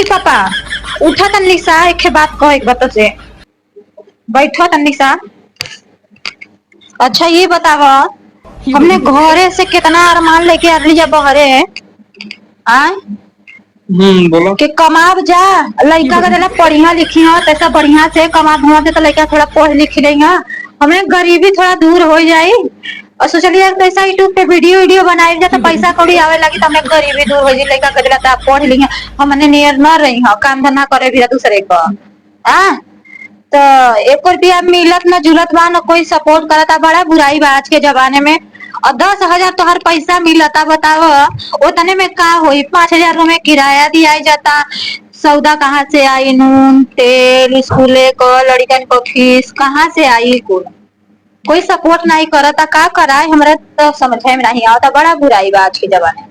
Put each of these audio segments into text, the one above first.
पापा उठा तन्नी सा एक बात कहो, एक बात से बैठो तन्नी सा। अच्छा ये बतावा, हमने घरे से कितना अरमान लेके आ लिया बहरे आ बोलो कि कमाब जा लड़का का देला पढ़िया लिखी हो तैसा बढ़िया से कमा धुआ के तो लड़का थोड़ा पढ़ लिख लेगा, हमें गरीबी थोड़ा दूर हो जाए। और सोचलिए कैसा यूट्यूब पे वीडियो वीडियो बनाए जा तो पैसा कौड़ी आवे लगी तो हमें गरीबी दूर हो जाए, लड़का का देला तो पढ़ लिया हमने नियर न रही हो काम धंधा करे भी दूसरे को आ तो एक रुपया मिलत न जुलत बा न कोई सपोर्ट करता, बड़ा बुराई बा आज के जमाने में। और 10,000 तो हर पैसा मिलता, बताओ उतने में का होई? 5,000 में किराया दिया जाता, सौदा कहाँ से आई, नून तेल स्कूले को लड़कन को फीस कहाँ से आई? कोई सपोर्ट नहीं करता, का कराए हमरा तो समझ में नहीं आता, बड़ा बुराई बा आज के जमाने में।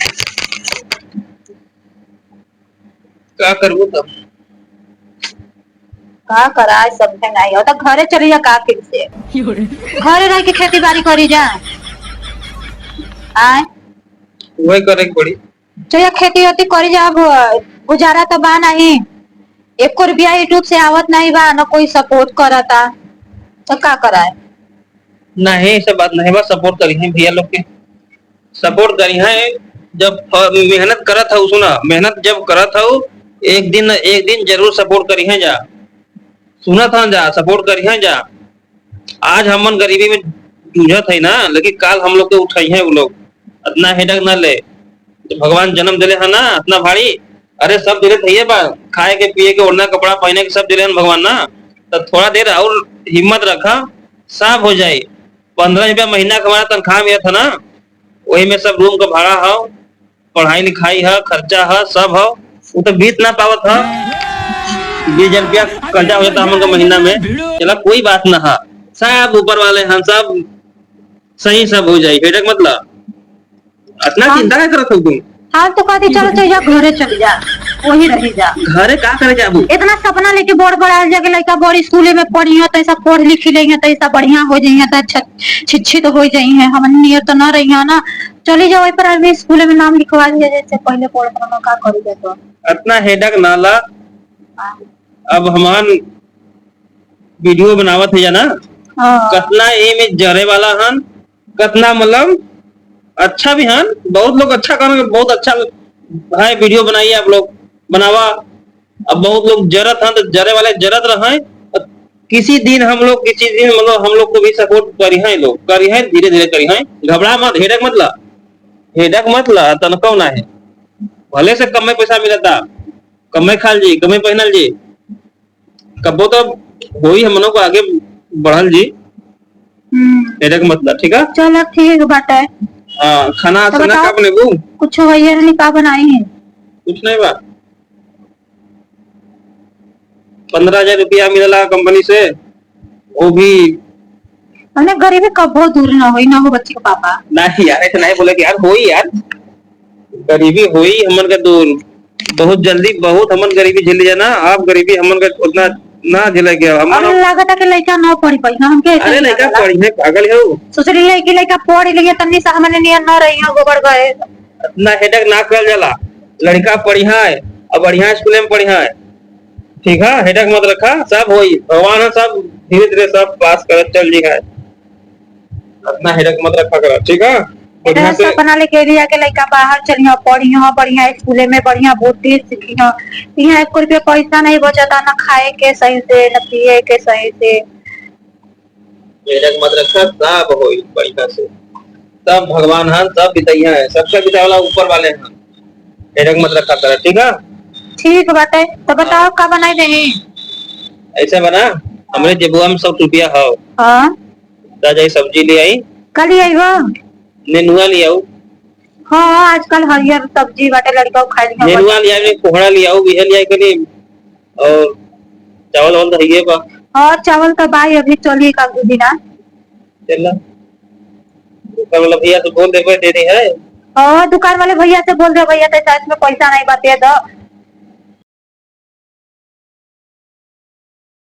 क्या करबो तब का कराए समझ नहीं आता, घरे चली जा का फिर से घरे रह के खेती बाड़ी करी जा आए वही करे के पड़ी। चलिए खेती होती करी जा, गुजारा तो बा नहीं, 1 रुपया यूट्यूब से आवत नहीं बा, न कोई सपोर्ट करता तो का कराए? नहीं ऐसा बात नहीं बा, सपोर्ट करी है भैया लोग के, सपोर्ट करी है जब मेहनत करत हो, सुना मेहनत जब करत हो एक दिन जरूर सपोर्ट करी है जा, सुना था जा सपोर्ट करी है जा। आज हमन गरीबी में जूझत है ना, लेकिन काल हम लोग के उठाई है वो लोग, इतना हेडक न ले। तो भगवान जन्म दिले है ना इतना भारी, अरे सब दिले थे बा, खाए के पिए के ओढ़ना कपड़ा पहने के सब दिले भगवान ना, तो थोड़ा देर और हिम्मत रखा सब हो जाए। 15 रुपया महीना का हमारा तनख्वाह मिला था ना, वही में सब रूम का भाड़ा हो, पढ़ाई लिखाई है, खर्चा है, सब हो, वो तो बीत ना पावत है। 20,000 रुपया कर्जा हो जाता हम महीना में, चला कोई बात ना है, सब ऊपर वाले हम सब सही सब हो जाए, हेडक मतलब इतना चिंता क्या करत हो तुम? हाँ तो कहती चलो चल जा घरे चली जा, वही रही जा। घरे का करे जाबू? इतना सपना लेके बड़ बड़ा जाके लड़का बड़ी स्कूले में पढ़ी है तो ऐसा पढ़ लिख लेंगे तो ऐसा बढ़िया हो जाइए तो शिक्षित हो जाइए, हम नियर तो न रही है ना, चली जाओ पर अभी स्कूल में नाम लिखवा दिया जैसे पहले पढ़ता का करी जाए तो इतना हेडक ना ला। अब हमान वीडियो बनावत है ना, कितना ए में जरे वाला हन, कितना मतलब अच्छा भी हन, बहुत लोग अच्छा कर, बहुत अच्छा है वीडियो बनाइए आप लोग बनावा। अब बहुत लोग जरत हन तो जरे वाले जरत रहे, किसी दिन मतलब हम लोग को भी सपोर्ट करी है, लोग करी है, धीरे धीरे करी है, घबरा मत, हेडक मत ला तनको ना है, भले से कम में पैसा मिलता, कम में खाल जी, कम में पहनल जी, कबो तो वही हम लोग को आगे बढ़ल जी, हेडक मत ला, ठीक है? चलो ठीक बात है। हाँ खाना तो खाना का बनेबू? कुछ भैया ने का बनाई है? कुछ नहीं बा, 15,000 रुपया मिला कंपनी से, वो भी हमने गरीबी कबो दूर ना हो बच्चे के पापा। नहीं यार ऐसा नहीं बोले कि यार होई यार, गरीबी होई हमन का दूर बहुत जल्दी, बहुत हमन गरीबी झेल लिया ना, आप गरीबी हमन का उतना ना झेला गया हमन। लागत है कि लड़का ना पढ़ी पाई ना हमके, अरे लड़का पढ़ी है पागल है वो, सोच रही है कि लड़का पढ़ लिया तन्नी सा हमने नियर ना रही हो गोबर गए, इतना हेडक ना कर जाला, लड़का पढ़ी है और बढ़िया स्कूल में पढ़ी है, ठीक है? हेडक मत रखा, सब होई, भगवान है, सब धीरे धीरे सब पास कर चल जी है, इतना हेडक मत रखा कर, ठीक है? बढ़िया से सपना लेके लिया के लड़का बाहर चलियो पढ़ियो, बढ़िया स्कूल में बढ़िया बुद्धि सीखियो, यहाँ 1 रुपया पैसा नहीं बचता, ना खाए के सही से न पिए के सही से, हेडक मत रखा, सब होई बढ़िया से, सब भगवान है, सब बितैया है, सबसे बितावला ऊपर वाले हैं, हेडक मत रखा कर, ठीक है? ठीक बात है। तो बताओ का बनाई देही? ऐसे बना, हमरे जेबुआ में 100 रुपया हो, हां ताजा सब्जी ले आई, कल ही आईबो, नेनुआ ले आओ, हाँ आजकल हरियर सब्जी बाटे लड़का खाई लिया, नेनुआ ले आओ, कोहड़ा ले आओ, बिहल ले आई कनी, और चावल वाल दहिए बा। हां चावल का भाई अभी चलिए का गुदिना चल दुकान वाला भैया तो बोल दे दे है, हां दुकान वाले भैया से बोल दे, भैया तो साथ में पैसा नहीं बाते दो,